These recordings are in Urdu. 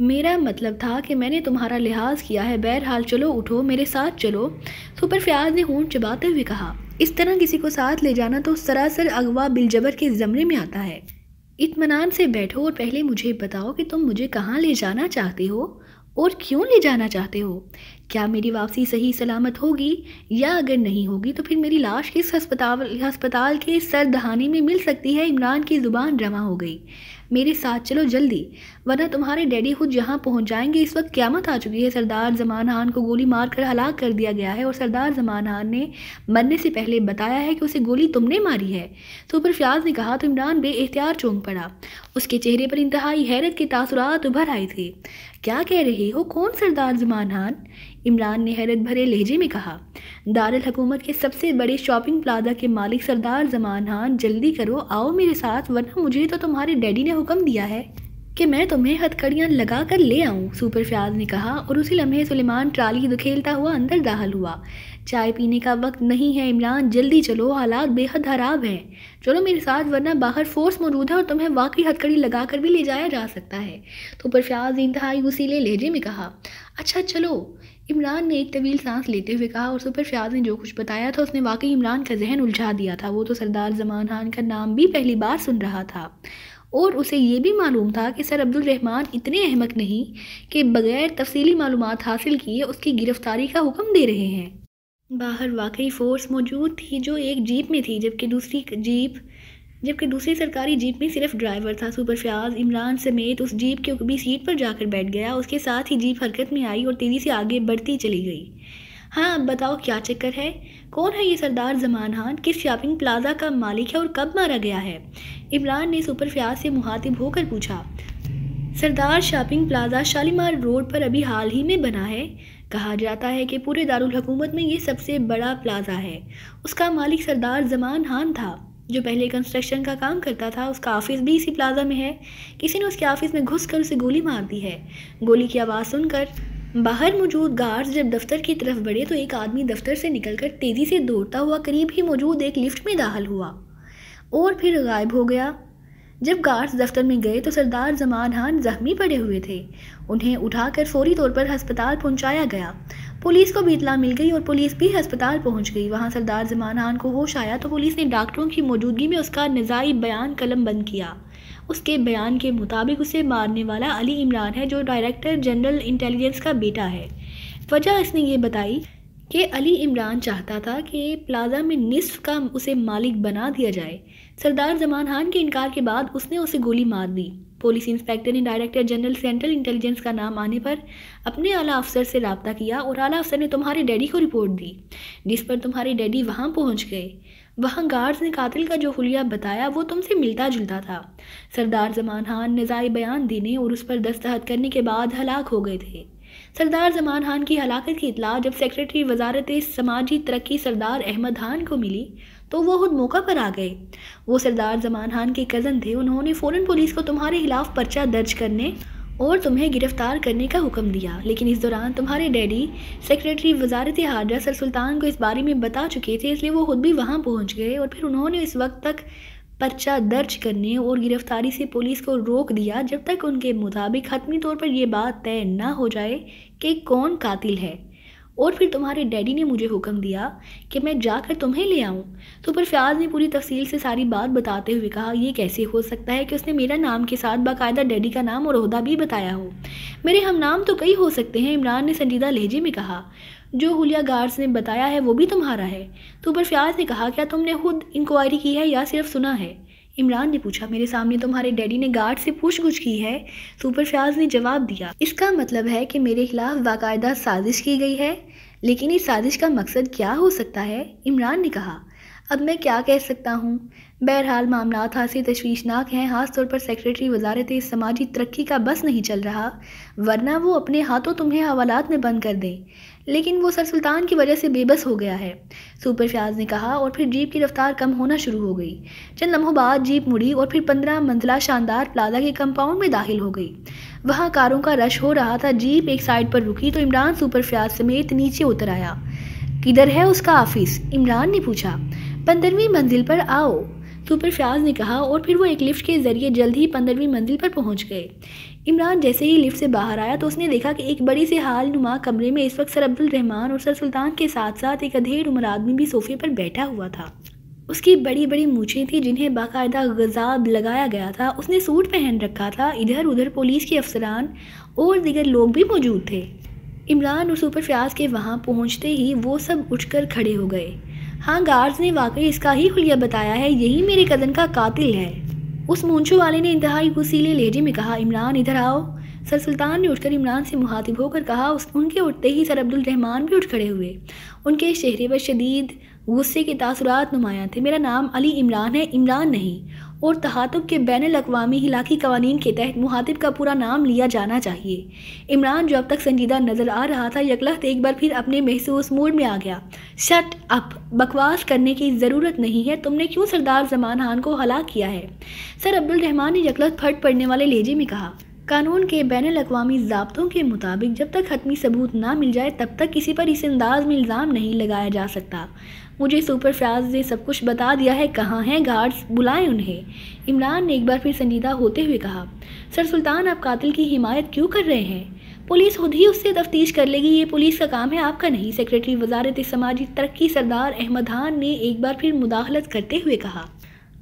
میرا مطلب تھا کہ میں نے تمہارا لحاظ کیا ہے، بہرحال چلو اٹھو، میرے ساتھ چلو، سپر فیاض نے ہونٹ چباتے ہوئے کہا۔ اس طرح کسی کو ساتھ لے جانا تو سراسر اغوا بالجبر کے زمرے میں آتا ہے۔ اطمینان سے بیٹھو اور پہلے مجھے بتاؤ کہ تم مجھے کہاں لے جانا چاہتے ہو اور کیوں لے جانا چاہتے ہو؟ کیا میری واپسی صحیح سلامت ہوگی، یا اگر نہیں ہوگی تو پھر میری لاش کس ہسپتال کے سر دہانے میں مل سکتی ہے؟ عمران کی زبان رواں ہو گئی۔ میرے ساتھ چلو جلدی، ورنہ تمہارے ڈیڈی خود جہاں پہنچ جائیں گے۔ اس وقت قیامت آ چکی ہے۔ سردار زمان خان کو گولی مار کر ہلاک کر دیا گیا ہے، اور سردار زمان خان نے مرنے سے پہلے بتایا ہے کہ اسے گولی تم نے ماری ہے۔ سپر فیاض نے کہا تو عمران بے اختیار چونک پڑا۔ اس کے چہرے پر انتہائی حیرت کے تاثرات ابھر آئے تھے۔ کیا کہہ رہے ہو؟ کون سردار زمان خان؟ عمران نے حیرت بھرے لہجے میں کہا۔ دارالحکومت کے سب سے بڑے شاپنگ پلازا کے مالک سردار زمان خان۔ جلدی کرو، آؤ میرے ساتھ، ورنہ مجھے تو تمہارے ڈیڈی نے حکم دیا ہے کہ میں تمہیں ہتھکڑیاں لگا کر لے آؤں، سپر فیاض نے کہا، اور اسی لمحے سلیمان ٹرالی دھکیلتا ہوا اندر داخل ہوا۔ چائے پینے کا وقت نہیں ہے عمران، جلدی چلو، حالات بے حد خراب ہیں، چلو میرے ساتھ، ورنہ باہر فورس موجود ہے اور تمہیں واقعی ہتھکڑی لگا کر بھی لے جایا جا سکتا ہے، سپر فیاض نے انتہائی غصیلے لہجے میں کہا۔ اچھا چلو، عمران نے ایک طویل سانس لیتے ہوئے کہا، اور سپر فیاض نے جو کچھ بتایا تھا اس نے واقعی عمران کا ذہن الجھا دیا تھا۔ وہ تو سردار زمان خان کا نام بھی پہلی بار سن رہا تھا، اور اسے یہ بھی معلوم تھا کہ سر عبدالرحمن اتنے احمق نہیں کہ بغیر تفصیلی معلومات حاصل کیے اس کی گرفتاری کا حکم دے رہے ہیں۔ باہر واقعی فورس موجود تھی جو ایک جیپ میں تھی، جبکہ دوسری سرکاری جیپ میں صرف ڈرائیور تھا۔ سپر فیاض عمران سمیت اس جیپ کی عقبی سیٹ پر جا کر بیٹھ گیا۔ اس کے ساتھ ہی جیپ حرکت میں آئی اور تیزی سے آگے بڑھتی چلی گئی۔ ہاں اب بتاؤ کیا چکر ہے؟ کون ہے یہ سردار زمان خان؟ کس شاپنگ پلازا کا مالک ہے اور کب مارا گیا ہے؟ عمران نے سپر فیاض سے مخاطب ہو کر پوچھا۔ سردار شاپنگ پلازا شالیمار روڈ پر ابھی حال ہی میں بنا ہے۔ کہا جاتا ہے کہ پورے دارالحکومت میں یہ سب سے بڑا پلازا ہے۔ اس کا مالک سردار زمان خان تھا جو پہلے کنسٹرکشن کا کام کرتا تھا۔ اس کا آفس بھی اسی پلازا میں ہے۔ کسی نے اس کے آفس میں گھس کر اسے گولی مار دی ہے۔ گولی کی آواز سن کر باہر موجود گارڈز جب دفتر کی طرف بڑھے تو ایک آدمی دفتر سے نکل کر تیزی سے دوڑتا ہوا قریب ہی موجود ایک لفٹ میں داخل ہوا اور پھر غائب ہو گیا۔ جب گارڈز دفتر میں گئے تو سردار زمان خان زخمی پڑے ہوئے تھے۔ انہیں اٹھا کر فوری طور پر ہسپتال پہنچایا گیا۔ پولیس کو بھی اطلاع مل گئی اور پولیس بھی ہسپتال پہنچ گئی۔ وہاں سردار زمان خان کو ہوش آیا تو پولیس نے ڈاکٹروں کی موجودگی میں اس کا نزاعی بیان قلم بند کیا۔ اس کے بیان کے مطابق اسے مارنے والا علی عمران ہے جو ڈائریکٹر جنرل انٹیلیجنس کا بیٹا ہے۔ وجہ اس نے یہ بتائی کہ علی عمران چاہتا تھا کہ پلازا میں نصف کا اسے مالک بنا دیا جائے۔ سردار زمان خان کے انکار کے بعد اس نے اسے گولی مار دی۔ پولیس انسپکٹر نے ڈائریکٹر جنرل سینٹرل انٹیلیجنس کا نام آنے پر اپنے اعلیٰ افسر سے رابطہ کیا اور اعلیٰ افسر نے تمہارے ڈیڈی کو رپورٹ دی، جس پر تمہارے ڈیڈی وہاں پہنچ گئے۔ وہاں گارڈز نے قاتل کا جو حلیہ بتایا وہ تم سے ملتا جلتا تھا۔ سردار زمان خان نزاعی بیان دینے اور اس پر دستخط کرنے کے بعد ہلاک ہو گئے تھے۔ سردار زمان خان کی ہلاکت کی اطلاع جب سیکریٹری وزارت سماجی ترقی سردار احمد خان کو ملی تو وہ خود موقع پر آ گئے۔ وہ سردار زمان خان کے کزن تھے۔ انہوں نے فوراً پولیس کو تمہارے خلاف پرچہ درج کرنے اور تمہیں گرفتار کرنے کا حکم دیا، لیکن اس دوران تمہارے ڈیڈی سیکریٹری وزارت خارجہ سر سلطان کو اس بارے میں بتا چکے تھے، اس لیے وہ خود بھی وہاں پہنچ گئے اور پھر انہوں نے اس وقت تک پرچہ درج کرنے اور گرفتاری سے پولیس کو روک دیا جب تک ان کے مطابق حتمی طور پر یہ بات طے نہ ہو جائے کہ کون قاتل ہے۔ اور پھر تمہارے ڈیڈی نے مجھے حکم دیا کہ میں جا کر تمہیں لے آؤں۔ سپر فیاض نے پوری تفصیل سے ساری بات بتاتے ہوئے کہا، یہ کیسے ہو سکتا ہے کہ اس نے میرا نام کے ساتھ باقاعدہ ڈیڈی کا نام اور عہدہ بھی بتایا ہو؟ میرے ہم نام تو کئی ہو سکتے ہیں، عمران نے سنجیدہ لہجے میں کہا۔ جو حلیہ گارڈز نے بتایا ہے وہ بھی تمہارا ہے؟ سپر فیاض نے کہا، کیا تم نے خود انکوائری کی ہے یا صرف سنا ہے؟ عمران نے پوچھا۔ میرے سامنے تمہارے ڈیڈی نے گارڈ سے پوچھ گچھ کی ہے، سپر فیاض نے جواب دیا۔ اس کا مطلب ہے کہ میرے خلاف باقاعدہ سازش کی گئی ہے، لیکن اس سازش کا مقصد کیا ہو سکتا ہے؟ عمران نے کہا۔ اب میں کیا کہہ سکتا ہوں؟ بہرحال معاملات خاصے تشویشناک ہیں، خاص طور پر سیکریٹری وزارت سماجی ترقی کا بس نہیں چل رہا، ورنہ وہ اپنے ہاتھوں تمہیں حوالات میں بند کر دیں، لیکن وہ سر سلطان کی وجہ سے بے بس ہو گیا ہے، سپر فیاض نے کہا، اور پھر جیپ کی رفتار کم ہونا شروع ہو گئی۔ چند لمحوں بعد جیپ مڑی اور پھر 15 منزلہ شاندار پلازا کے کمپاؤنڈ میں داخل ہو گئی۔ وہاں کاروں کا رش ہو رہا تھا۔ جیپ ایک سائڈ پر رکی تو عمران سپر فیاض سمیت نیچے اتر آیا۔ کدھر ہے اس کا آفس؟ عمران نے پوچھا۔ 15ویں منزل پر آؤ، سپر فیاض نے کہا، اور پھر وہ ایک لفٹ کے ذریعے جلد ہی 15ویں منزل پر پہنچ گئے۔ عمران جیسے ہی لفٹ سے باہر آیا تو اس نے دیکھا کہ ایک بڑی سے ہال نما کمرے میں اس وقت سر عبدالرحمن اور سر سلطان کے ساتھ ساتھ ایک ادھیڑ عمر آدمی بھی صوفے پر بیٹھا ہوا تھا۔ اس کی بڑی بڑی مونچھیں تھیں جنہیں باقاعدہ غضاب لگایا گیا تھا۔ اس نے سوٹ پہن رکھا تھا۔ ادھر ادھر پولیس کے افسران اور دیگر لوگ بھی موجود تھے۔ عمران اور سپر فیاض کے وہاں پہنچتے ہی وہ سب اٹھ کر کھڑے ہو گئے۔ ہاں، گارڈز نے واقعی اس کا ہی حلیہ بتایا ہے، یہی میرے کزن کا قاتل ہے، اس مونچھوں والے نے انتہائی غصیلے لہجے میں کہا۔ عمران ادھر آؤ، سر سلطان نے اٹھ کر عمران سے مخاطب ہو کر کہا۔ ان کے اٹھتے ہی سر عبدالرحمن بھی اٹھ کھڑے ہوئے۔ ان کے چہرے پر شدید غصے کے تاثرات نمایاں تھے۔ میرا نام علی عمران ہے، عمران نہیں، اور تخاطب کے بین الاقوامی ہلاکی قوانین کے تحت مخاطب کا پورا نام لیا جانا چاہیے۔ عمران جو اب تک سنجیدہ نظر آ رہا تھا یکلخت ایک بار پھر اپنے محسوس موڈ میں آ گیا۔ شٹ اپ، بکواس کرنے کی ضرورت نہیں ہے، تم نے کیوں سردار زمان خان کو ہلاک کیا ہے؟ سر عبدالرحمن نے یکلخت پھٹ پڑنے والے لہجے میں کہا۔ قانون کے بین الاقوامی ضابطوں کے مطابق جب تک حتمی ثبوت نہ مل جائے تب تک کسی پر اس انداز میں الزام نہیں لگایا جا سکتا۔ مجھے سپر فیاض نے سب کچھ بتا دیا ہے، کہاں ہیں گارڈز، بلائیں انہیں۔ عمران نے ایک بار پھر سنجیدہ ہوتے ہوئے کہا۔ سر سلطان، آپ قاتل کی حمایت کیوں کر رہے ہیں؟ پولیس خود ہی اس سے تفتیش کر لے گی، یہ پولیس کا کام ہے، آپ کا نہیں۔ سیکریٹری وزارت سماجی ترقی سردار احمد خان نے ایک بار پھر مداخلت کرتے ہوئے کہا۔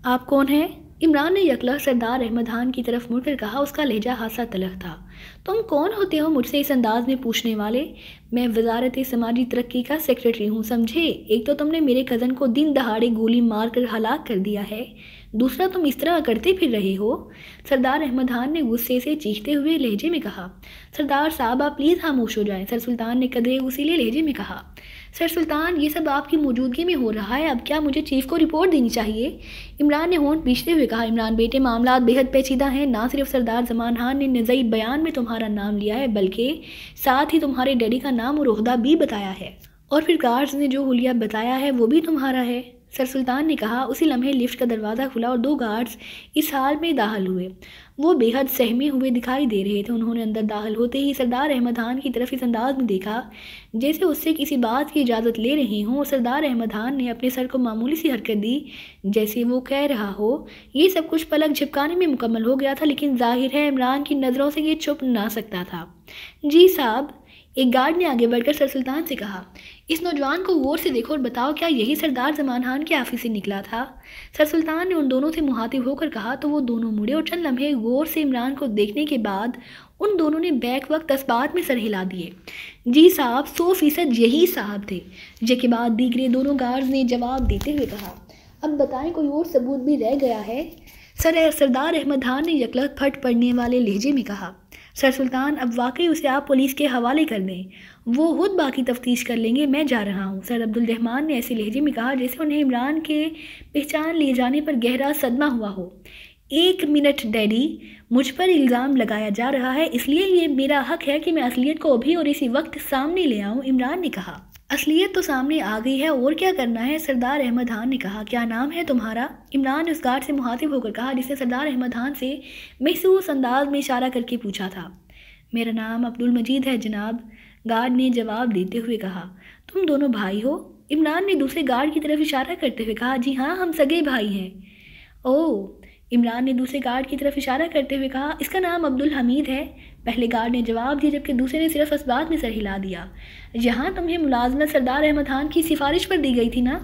آپ کون ہیں؟ عمران نے یکلخت سردار احمد خان کی طرف مڑ کر کہا۔ اس کا لہجہ خاصا تلخ تھا۔ تم کون ہوتے ہو مجھ سے اس انداز میں پوچھنے والے؟ میں وزارت سماجی ترقی کا سیکریٹری ہوں، سمجھے؟ ایک تو تم نے میرے کزن کو دن دہاڑے گولی مار کر ہلاک کر دیا ہے، دوسرا تم اس طرح کرتے پھر رہے ہو۔ سردار احمد خان نے غصے سے چیختے ہوئے لہجے میں کہا۔ سردار صاحب، آپ پلیز خاموش ہو جائیں، سر سلطان نے قدرے غصیلے لہجے میں کہا۔ سر سلطان، یہ سب آپ کی موجودگی میں ہو رہا ہے، اب کیا مجھے چیف کو رپورٹ دینی چاہیے؟ عمران نے ہونٹ بیچتے ہوئے کہا۔ عمران بیٹے، معاملات بے حد پیچیدہ ہیں، نہ صرف سردار زمان خان نے نزئی بیان میں تمہارا نام لیا ہے بلکہ ساتھ ہی تمہارے ڈیڈی کا نام اور عہدہ بھی بتایا ہے، اور پھر گارڈز نے جو حلیہ بتایا ہے وہ بھی تمہارا ہے، سر سلطان نے کہا۔ اسی لمحے لفٹ کا دروازہ کھلا اور 2 گارڈز اس حال میں داخل ہوئے۔ وہ بے حد سہمے ہوئے دکھائی دے رہے تھے۔ انہوں نے اندر داخل ہوتے ہی سردار احمد خان کی طرف اس انداز میں دیکھا جیسے اس سے کسی بات کی اجازت لے رہے ہوں، اور سردار احمد خان نے اپنے سر کو معمولی سی حرکت دی جیسے وہ کہہ رہا ہو۔ یہ سب کچھ پلک جھپکانے میں مکمل ہو گیا تھا، لیکن ظاہر ہے عمران کی نظروں سے یہ چھپ نہ سکتا تھا۔ جی صاحب، ایک گارڈ نے آگے بڑھ کر سر سلطان سے کہا۔ اس نوجوان کو غور سے دیکھو اور بتاؤ کیا یہی سردار زمان خان کے آفس سے نکلا تھا؟ سر سلطان نے ان دونوں سے مخاطب ہو کر کہا تو وہ دونوں مڑے اور چند لمحے غور سے عمران کو دیکھنے کے بعد ان دونوں نے بیک وقت اثبات میں سر ہلا دیے۔ جی صاحب، 100% یہی صاحب تھے، جس کے بعد دیگرے دونوں گارڈز نے جواب دیتے ہوئے کہا۔ اب بتائیں، کوئی اور ثبوت بھی رہ گیا ہے؟ سردار احمد خان نے یکلخت پھٹ پڑنے والے لہجے میں کہا۔ سر سلطان، اب واقعی اسے آپ پولیس کے حوالے کر دیں، وہ خود باقی تفتیش کر لیں گے، میں جا رہا ہوں۔ سر عبدالرحمن نے ایسے لہجے میں کہا جیسے انہیں عمران کے پہچان لیے جانے پر گہرا صدمہ ہوا ہو۔ 1 منٹ ڈیڈی، مجھ پر الزام لگایا جا رہا ہے، اس لیے یہ میرا حق ہے کہ میں اصلیت کو ابھی اور اسی وقت سامنے لے آؤں، عمران نے کہا۔ اصلیت تو سامنے آ گئی ہے، اور کیا کرنا ہے؟ سردار احمد خان نے کہا۔ کیا نام ہے تمہارا؟ عمران نے اس گارڈ سے مخاطب ہو کر کہا جس نے سردار احمد خان سے محسوس انداز میں اشارہ کر کے پوچھا تھا۔ میرا نام عبدالمجید ہے جناب، گارڈ نے جواب دیتے ہوئے کہا۔ تم دونوں بھائی ہو؟ عمران نے دوسرے گارڈ کی طرف اشارہ کرتے ہوئے کہا۔ جی ہاں، ہم سگے بھائی ہیں۔ اوہ، عمران نے دوسرے گارڈ کی طرف اشارہ کرتے ہوئے کہا۔ اس کا نام عبدالحمید ہے، پہلے گارڈ نے جواب دیا جبکہ دوسرے نے صرف اثبات میں سر ہلا دیا۔ یہاں تمہیں ملازمت سردار احمد خان کی سفارش پر دی گئی تھی نا؟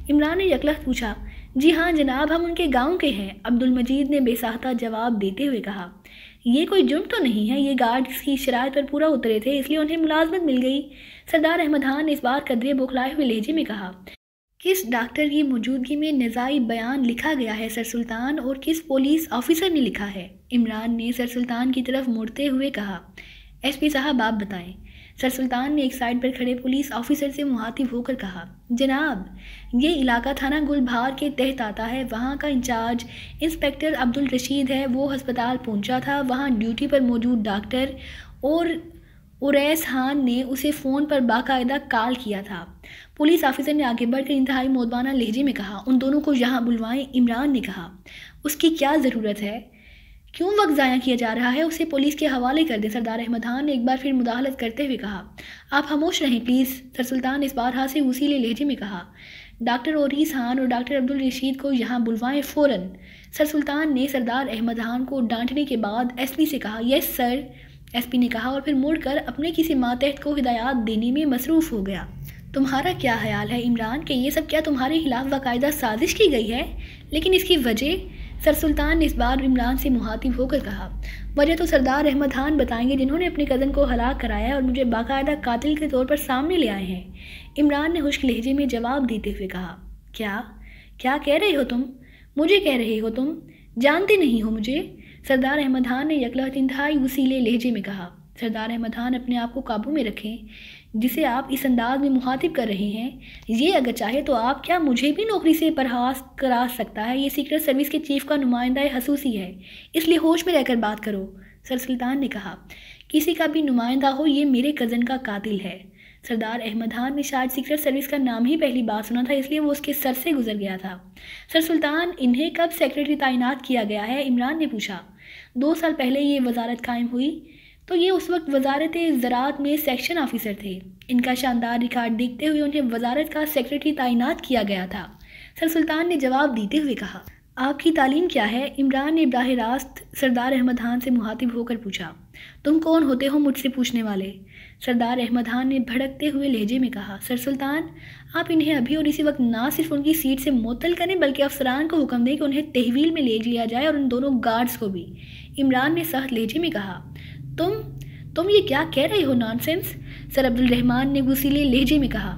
عمران نے یکلخت پوچھا۔ جی ہاں جناب، ہم ان کے گاؤں کے ہیں، عبدالمجید نے بے ساختہ جواب دیتے ہوئے کہا۔ یہ کوئی جرم تو نہیں ہے، یہ گارڈ کی شرائط پر پورا اترے تھے اس لیے انہیں ملازمت مل گئی، سردار احمد خان نے اس بات قدرے بوکھلائے ہوئے لہجے میں کہا۔ کس ڈاکٹر کی موجودگی میں نزاعی بیان لکھا گیا ہے سر سلطان، اور کس پولیس آفیسر نے لکھا ہے؟ عمران نے سر سلطان کی طرف مڑتے ہوئے کہا۔ ایس پی صاحب آپ بتائیں، سر سلطان نے ایک سائڈ پر کھڑے پولیس آفیسر سے مخاطب ہو کر کہا۔ جناب، یہ علاقہ تھانہ گل بہار کے تحت آتا ہے، وہاں کا انچارج انسپکٹر عبدالرشید ہے، وہ ہسپتال پہنچا تھا، وہاں ڈیوٹی پر موجود ڈاکٹر اور اوریس خان نے اسے فون پر باقاعدہ کال کیا تھا، پولیس آفیسر نے آگے بڑھ کر انتہائی مؤدبانہ لہجے میں کہا۔ ان دونوں کو یہاں بلوائیں، عمران نے کہا۔ اس کی کیا ضرورت ہے؟ کیوں وقت ضائع کیا جا رہا ہے؟ اسے پولیس کے حوالے کر دیں، سردار احمد خان نے ایک بار پھر مداخلت کرتے ہوئے کہا۔ آپ خاموش رہیں پلیز، سر سلطان نے اس بار ہاتھ سے غصیلے لہجے میں کہا۔ ڈاکٹر اوریس خان اور ڈاکٹر عبدالرشید کو یہاں بلوائیں فوراً۔ سر سلطان نے سردار احمد خان کو ڈانٹنے کے بعد ایس پی سے کہا، یس سر، ایس پی نے کہا اور پھر مڑ کر اپنے کسی ماتحت کو ہدایات دینے میں مصروف ہو گیا۔ تمہارا کیا خیال ہے عمران کہ یہ سب کیا تمہارے خلاف باقاعدہ سازش کی گئی ہے؟ لیکن اس کی وجہ؟ سر سلطان نے اس بار عمران سے مخاطب ہو کر کہا، وجہ تو سردار احمد خان بتائیں گے جنہوں نے اپنے کزن کو ہلاک کرایا اور مجھے باقاعدہ قاتل کے طور پر سامنے لے آئے ہیں۔ عمران نے خشک لہجے میں جواب دیتے ہوئے کہا، کیا کہہ رہے ہو تم؟ مجھے کہہ رہے ہو تم؟ جانتے نہیں ہو مجھے؟ سردار احمد خان نے یکلخت انتہائی وسیلے لہجے میں کہا۔ سردار احمد خان اپنے آپ کو قابو میں رکھیں، جسے آپ اس انداز میں مخاطب کر رہے ہیں، یہ اگر چاہے تو آپ کیا مجھے بھی نوکری سے برخاست کرا سکتا ہے؟ یہ سیکرٹ سروس کے چیف کا نمائندہ خصوصی ہے، اس لیے ہوش میں رہ کر بات کرو۔ سر سلطان نے کہا، کسی کا بھی نمائندہ ہو، یہ میرے کزن کا قاتل ہے۔ سردار احمد خان نے شاید سیکرٹ سروس کا نام ہی پہلی بار سنا تھا، اس لیے وہ اس کے سر سے گزر گیا تھا۔ سر سلطان، انہیں کب سیکرٹری تعینات کیا گیا ہے؟ عمران نے پوچھا۔ 2 سال پہلے یہ وزارت قائم ہوئی تو یہ اس وقت وزارت زراعت میں سیکشن آفیسر تھے۔ ان کا شاندار ریکارڈ دیکھتے ہوئے انہیں وزارت کا سیکرٹری تعینات کیا گیا تھا۔ سر سلطان نے جواب دیتے ہوئے کہا، آپ کی تعلیم کیا ہے؟ عمران نے براہ راست سردار احمد خان سے مخاطب ہو کر پوچھا۔ تم کون ہوتے ہو مجھ سے پوچھنے والے؟ سردار احمد خان نے بھڑکتے ہوئے لہجے میں کہا، سر سلطان، آپ انہیں ابھی اور اسی وقت نہ صرف ان کی سیٹ سے معطل کریں بلکہ افسران کو حکم دیں کہ انہیں تحویل میں لے لیا جائے اور ان دونوں گارڈز کو بھی۔ عمران نے سخت لہجے میں کہا، تم یہ کیا کہہ رہے ہو؟ نان سینس! سر عبدالرحمن نے غصیلے لہجے میں کہا۔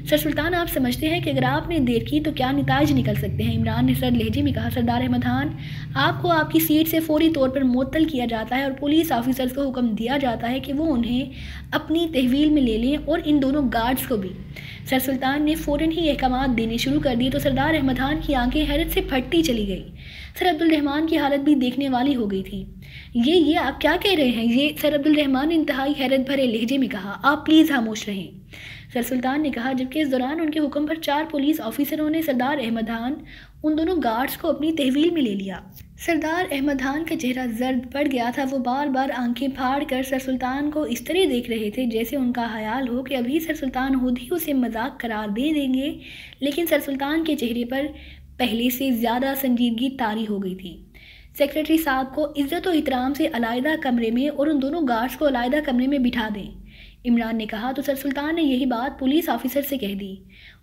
سر سلطان، آپ سمجھتے ہیں کہ اگر آپ نے دیر کی تو کیا نتائج نکل سکتے ہیں؟ عمران نے سر لہجے میں کہا، سردار احمد خان، آپ کو آپ کی سیٹ سے فوری طور پر معطل کیا جاتا ہے اور پولیس آفیسرز کو حکم دیا جاتا ہے کہ وہ انہیں اپنی تحویل میں لے لیں اور ان دونوں گارڈز کو بھی۔ سر سلطان نے فوراً ہی احکامات دینے شروع کر دیے تو سردار احمد خان کی آنکھیں حیرت سے پھٹتی چلی گئی۔ سر عبدالرحمن کی حالت بھی دیکھنے والی ہو گئی تھی۔ یہ آپ کیا کہہ رہے ہیں؟ یہ سر عبدالرحمن نے انتہائی حیرت بھرے لہجے میں کہا، آپ پلیز خاموش رہیں۔ سر سلطان نے کہا، جبکہ اس دوران ان کے حکم پر 4 پولیس آفیسروں نے سردار احمد خان ان دونوں گارڈز کو اپنی تحویل میں لے لیا۔ سردار احمد خان کا چہرہ زرد پڑ گیا تھا، وہ بار بار آنکھیں پھاڑ کر سر سلطان کو اس طرح دیکھ رہے تھے جیسے ان کا خیال ہو کہ ابھی سر سلطان خود ہی اسے مذاق قرار دے دیں گے، لیکن سر سلطان کے چہرے پر پہلے سے زیادہ سنجیدگی طاری ہو گئی تھی۔ سیکرٹری صاحب کو عزت و احترام سے علیحدہ کمرے میں اور ان دونوں گارڈز کو علیحدہ کمرے میں بٹھا دیں، عمران نے کہا تو سر سلطان نے یہی بات پولیس آفیسر سے کہہ دی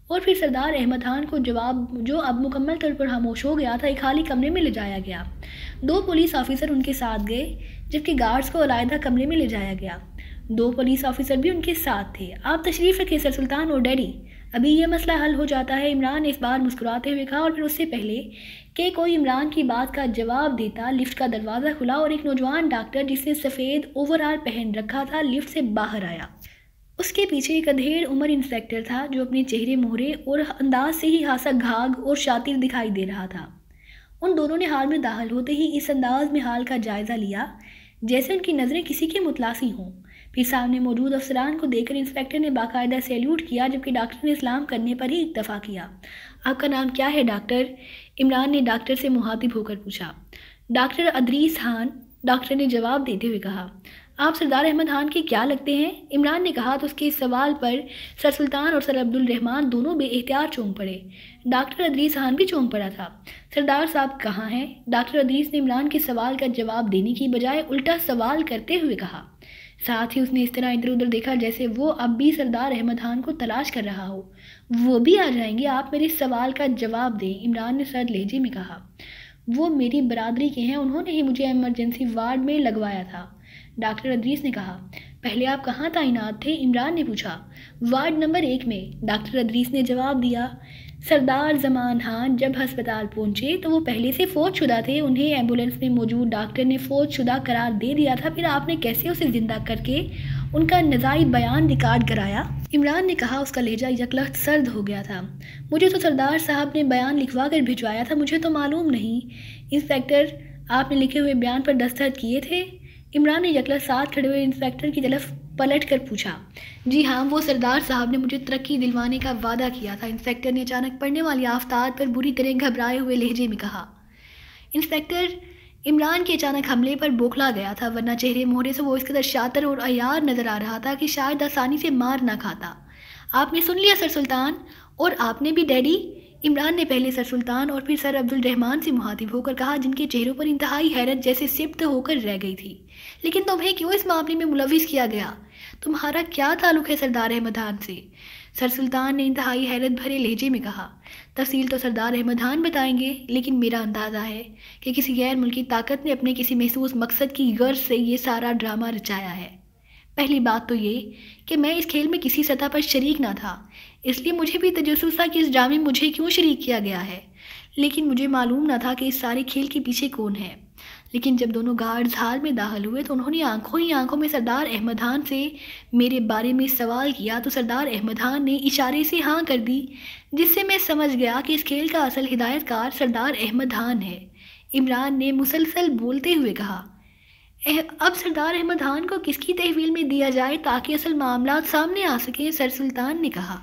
اور پھر سردار احمد خان کو جو اب مکمل طور پر خاموش ہو گیا تھا، ایک خالی کمرے میں لے جایا گیا۔ 2 پولیس آفیسر ان کے ساتھ گئے جبکہ گارڈز کو علیحدہ کمرے میں لے جایا گیا۔ 2 پولیس آفیسر بھی ان کے ساتھ تھے۔ آپ تشریف رکھیں سر سلطان اور ڈیڈی، ابھی یہ مسئلہ حل ہو جاتا ہے، عمران نے اس بار مسکراتے ہوئے کہا اور پھر اس سے پہلے کہ کوئی عمران کی بات کا جواب دیتا، لفٹ کا دروازہ کھلا اور ایک نوجوان ڈاکٹر جس نے سفید اوور آل پہن رکھا تھا لفٹ سے باہر آیا۔ اس کے پیچھے ایک ادھیڑ عمر انسپیکٹر تھا جو اپنے چہرے مہرے اور انداز سے ہی خاصا گھاگ اور شاطر دکھائی دے رہا تھا۔ ان دونوں نے ہال میں داخل ہوتے ہی اس انداز میں حال کا جائزہ لیا جیسے ان کی نظریں کسی کے متلاثی ہوں۔ پھر سامنے موجود افسران کو دیکھ کر انسپیکٹر نے باقاعدہ سیلیوٹ کیا جبکہ ڈاکٹر نے سلام کرنے پر ہی اکتفا کیا۔ آپ کا نام کیا ہے ڈاکٹر؟ عمران نے ڈاکٹر سے مخاطب ہو کر پوچھا۔ ڈاکٹر ادریس خان، ڈاکٹر نے جواب دیتے ہوئے کہا۔ آپ سردار احمد خان کے کیا لگتے ہیں؟ عمران نے کہا تو اس کے سوال پر سر سلطان اور سر عبدالرحمن دونوں بے احتیاط چونک پڑے۔ ڈاکٹر ادریس خان بھی چونک پڑا تھا۔ سردار صاحب کہاں ہیں؟ ڈاکٹر ادریس نے عمران کے سوال کا جواب دینے کی بجائے الٹا سوال کرتے ہوئے کہا۔ ساتھ ہی اس نے اس طرح ادھر ادھر دیکھا جیسے وہ اب بھی سردار احمد خان کو تلاش کر رہا ہو۔ وہ بھی آ جائیں گے، آپ میرے سوال کا جواب دیں، عمران نے سرد لہجے میں کہا۔ وہ میری برادری کے ہیں، انہوں نے ہی مجھے ایمرجنسی وارڈ میں لگوایا تھا، ڈاکٹر ادریس نے کہا۔ پہلے آپ کہاں تعینات تھے؟ عمران نے پوچھا۔ وارڈ نمبر 1 میں، ڈاکٹر ادریس نے جواب دیا۔ سردار زمان خان جب ہسپتال پہنچے تو وہ پہلے سے فوت شدہ تھے، انہیں ایمبولینس میں موجود ڈاکٹر نے فوت شدہ قرار دے دیا تھا، پھر آپ نے کیسے اسے زندہ کر کے ان کا نزاعی بیان ریکارڈ کرایا؟ عمران نے کہا، اس کا لہجہ یکلخت سرد ہو گیا تھا۔ مجھے تو سردار صاحب نے بیان لکھوا کر بھجوایا تھا، مجھے تو معلوم نہیں۔ انسپیکٹر، آپ نے لکھے ہوئے بیان پر دستخط کیے تھے؟ عمران نے یکلخت ساتھ کھڑے ہوئے انسپیکٹر کی طرف پلٹ کر پوچھا۔ جی ہاں، وہ سردار صاحب نے مجھے ترقی دلوانے کا وعدہ کیا تھا، انسپیکٹر نے اچانک پڑنے والی آفتاب پر بری طرح گھبرائے ہوئے لہجے میں کہا۔ انسپیکٹر عمران کے اچانک حملے پر بوکھلا گیا تھا، ورنہ چہرے مہرے سے وہ اس قدر شاطر اور عیار نظر آ رہا تھا کہ شاید آسانی سے مار نہ کھاتا۔ آپ نے سن لیا سر سلطان؟ اور آپ نے بھی ڈیڈی؟ عمران نے پہلے سر سلطان اور پھر سر عبدالرحمن سے مخاطب ہو کر کہا، جن کے چہروں پر انتہائی حیرت جیسے سبت ہو کر رہ گئی تھی۔ لیکن تمہیں کیوں اس معاملے میں ملوث کیا گیا؟ تمہارا کیا تعلق ہے سردار احمد خان سے؟ سر سلطان نے انتہائی حیرت بھرے لہجے میں کہا۔ تفصیل تو سردار احمد خان بتائیں گے، لیکن میرا اندازہ ہے کہ کسی غیر ملکی طاقت نے اپنے کسی محسوس مقصد کی غرض سے یہ سارا ڈرامہ رچایا ہے۔ پہلی بات تو یہ کہ میں اس کھیل میں کسی سطح پر شریک نہ تھا، اس لیے مجھے بھی تجسس تھا کہ اس ڈرامے میں مجھے کیوں شریک کیا گیا ہے، لیکن مجھے معلوم نہ تھا کہ اس سارے کھیل کے پیچھے کون ہے۔ لیکن جب دونوں گارڈز ہال میں داخل ہوئے تو انہوں نے آنکھوں ہی آنکھوں میں سردار احمد خان سے میرے بارے میں سوال کیا تو سردار احمد خان نے اشارے سے ہاں کر دی، جس سے میں سمجھ گیا کہ اس کھیل کا اصل ہدایت کار سردار احمد خان ہے۔ عمران نے مسلسل بولتے ہوئے کہا، اب سردار احمد خان کو کس کی تحویل میں دیا جائے تاکہ اصل معاملات سامنے آ سکیں؟ سر سلطان نے کہا۔